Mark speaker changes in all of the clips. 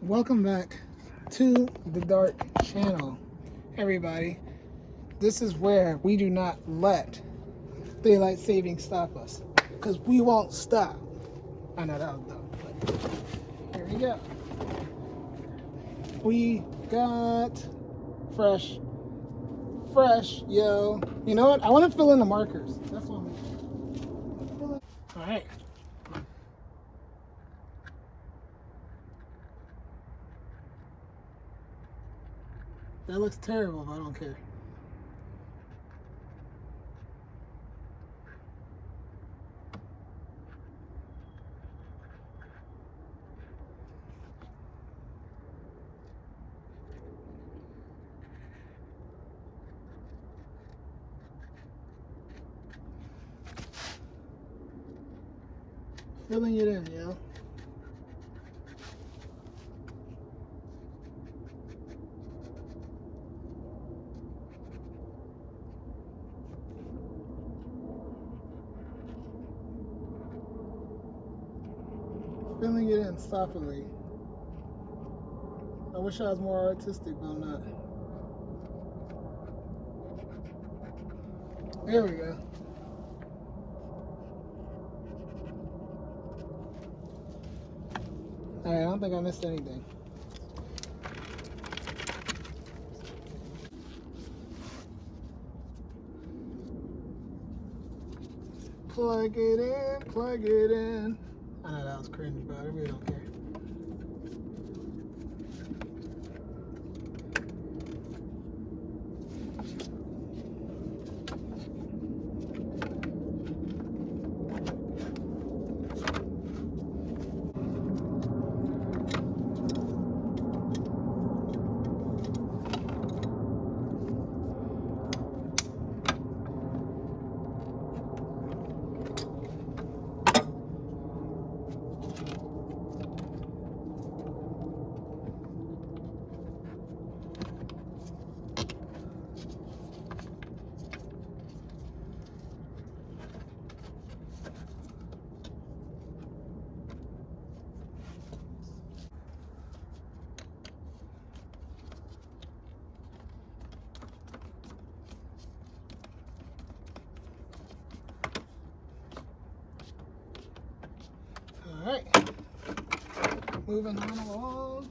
Speaker 1: Welcome back to the Dark Channel, everybody. This is where we do not let daylight saving stop us, because we won't stop. I know that was dumb, but here we go. We got fresh, yo. You know what? I want to fill in the markers. That's what I'm going to do. All right. That looks terrible, but I don't care. Filling it in, yo. Filling it in softly. I wish I was more artistic, but I'm not. There we go. Alright, I don't think I missed anything. Plug it in, plug it in. I know that was cringe, but I really don't care. Alright. Moving on along.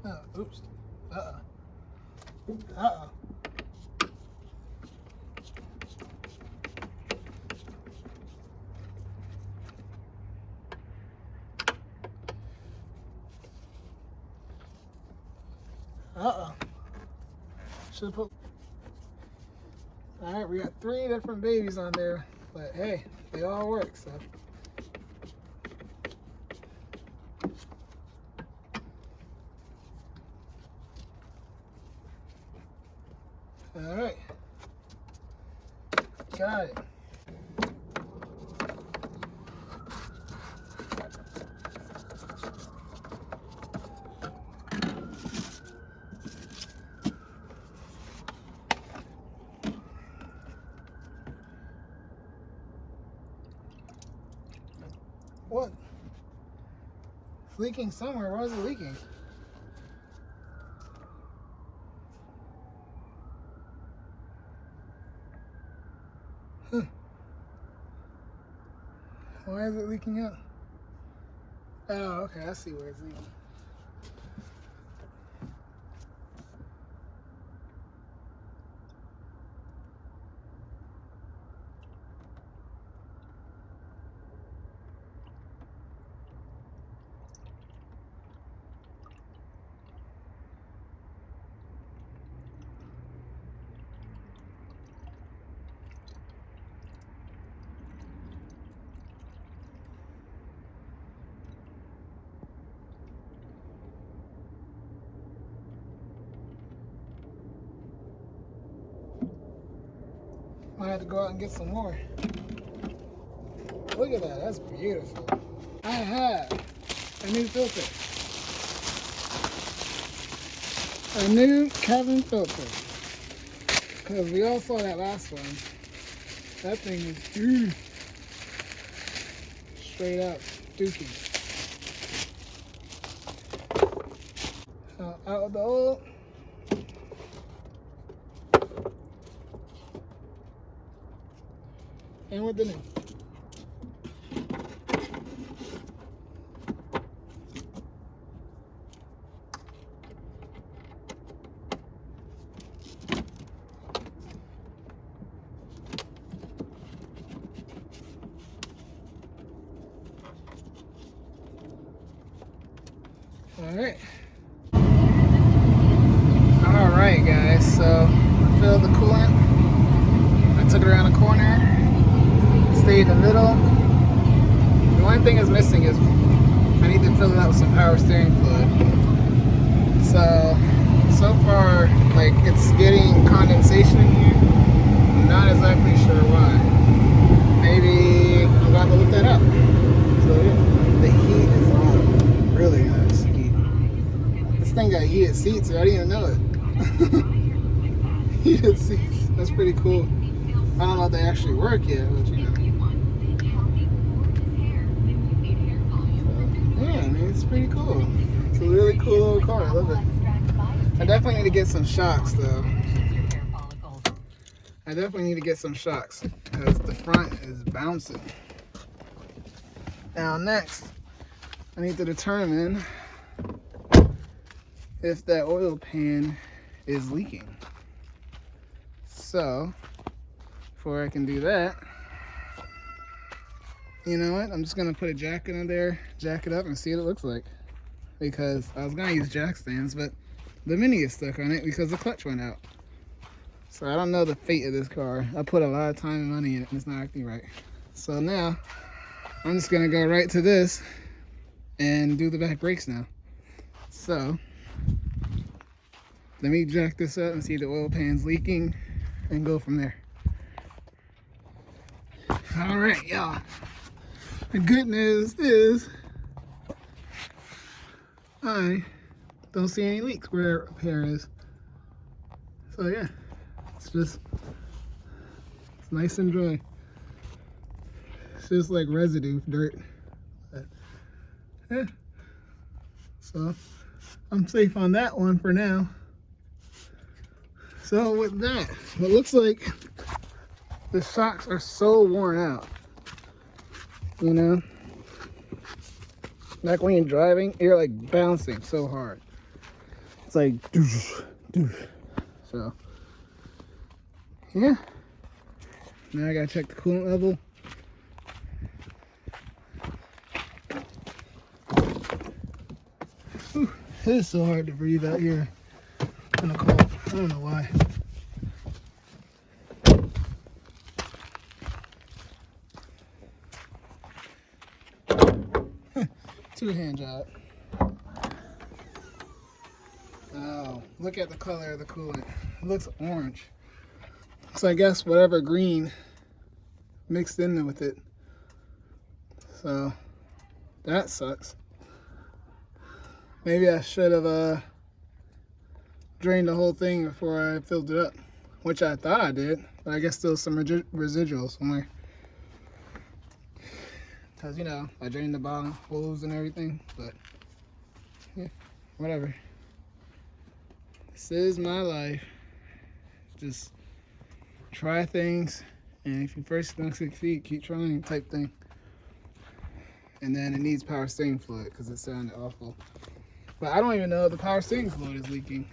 Speaker 1: Oh, oops. Uh-oh. Uh-oh. Uh-oh. Should've put... Alright, we got 3 different babies on there, but hey, they all work, so... Alright. Got it. What? It's leaking somewhere. Why is it leaking? Huh. Why is it leaking out? Oh, okay. I see where it's leaking. Might have to go out and get some more. Look at that, that's beautiful. I have a new filter. A new cabin filter. Because we all saw that last one. That thing is straight up dookie. Out with the old. And with the new. Alright guys, so I filled the coolant. I took it around the corner, stayed in the middle. The only thing that's missing is I need to fill it out with some power steering fluid. So far, like, it's getting condensation in here. I'm not exactly sure why. Maybe I'm about to look that up. So yeah, the heat is on. Really nice heat. This thing got heated seats, I didn't even know it. Heated seats. That's pretty cool. I don't know if they actually work yet, but you know. Yeah, I mean, it's pretty cool. It's a really cool little car. I love it. I definitely need to get some shocks though. I definitely need to get some shocks because the front is bouncing. Now next, I need to determine if that oil pan is leaking. So, before I can do that, you know what? I'm just gonna put a jack in there, jack it up, and see what it looks like. Because I was gonna use jack stands, but the Mini is stuck on it because the clutch went out. So I don't know the fate of this car. I put a lot of time and money in it, and it's not acting right. So now, I'm just gonna go right to this and do the back brakes now. So, let me jack this up and see if the oil pan's leaking and go from there. All right, y'all. The good news is I don't see any leaks where the repair is. So yeah, it's nice and dry. It's just like residue, dirt. But, yeah. So I'm safe on that one for now. So with that, it looks like the shocks are so worn out. You know? Like when you're driving, you're like bouncing so hard. It's like doosh, doosh. So yeah. Now I gotta check the coolant level. Whew, it is so hard to breathe out here in the cold. I don't know why. Two-hand job. Oh, look at the color of the coolant. It looks orange. So I guess whatever green mixed in with it. So that sucks. Maybe I should have drained the whole thing before I filled it up, which I thought I did, but I guess still some residual somewhere. Because, you know, I drained the bottom hose and everything, but yeah, whatever. This is my life. Just try things, and if you first don't succeed, keep trying type thing. And then it needs power steering fluid because it sounded awful. But I don't even know if the power steering fluid is leaking,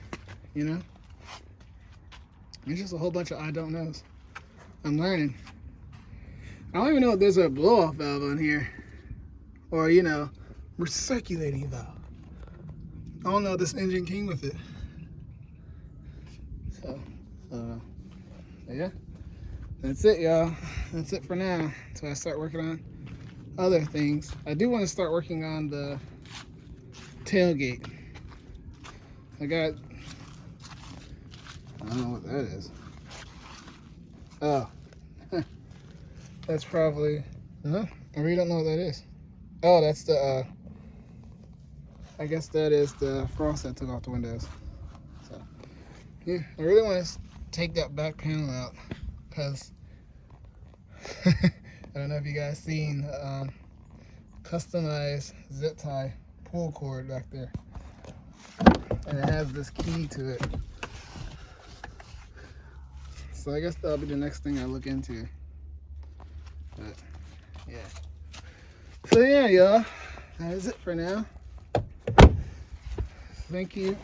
Speaker 1: you know? It's just a whole bunch of I don't knows. I'm learning. I don't even know if there's a blow-off valve on here. Or, you know, recirculating valve. I don't know if this engine came with it. So, yeah. That's it, y'all. That's it for now. So I start working on other things. I do want to start working on the tailgate. I don't know what that is. Oh, That's probably, no, I really don't know what that is. Oh, that's the, I guess that is the frost that took off the windows. So, yeah, I really want to take that back panel out because I don't know if you guys seen customized zip tie pull cord back there. And it has this key to it. So I guess that'll be the next thing I look into. But, yeah. So yeah, y'all. That is it for now. Thank you.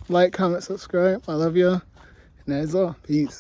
Speaker 1: Like, comment, subscribe. I love y'all. And that is all. Peace.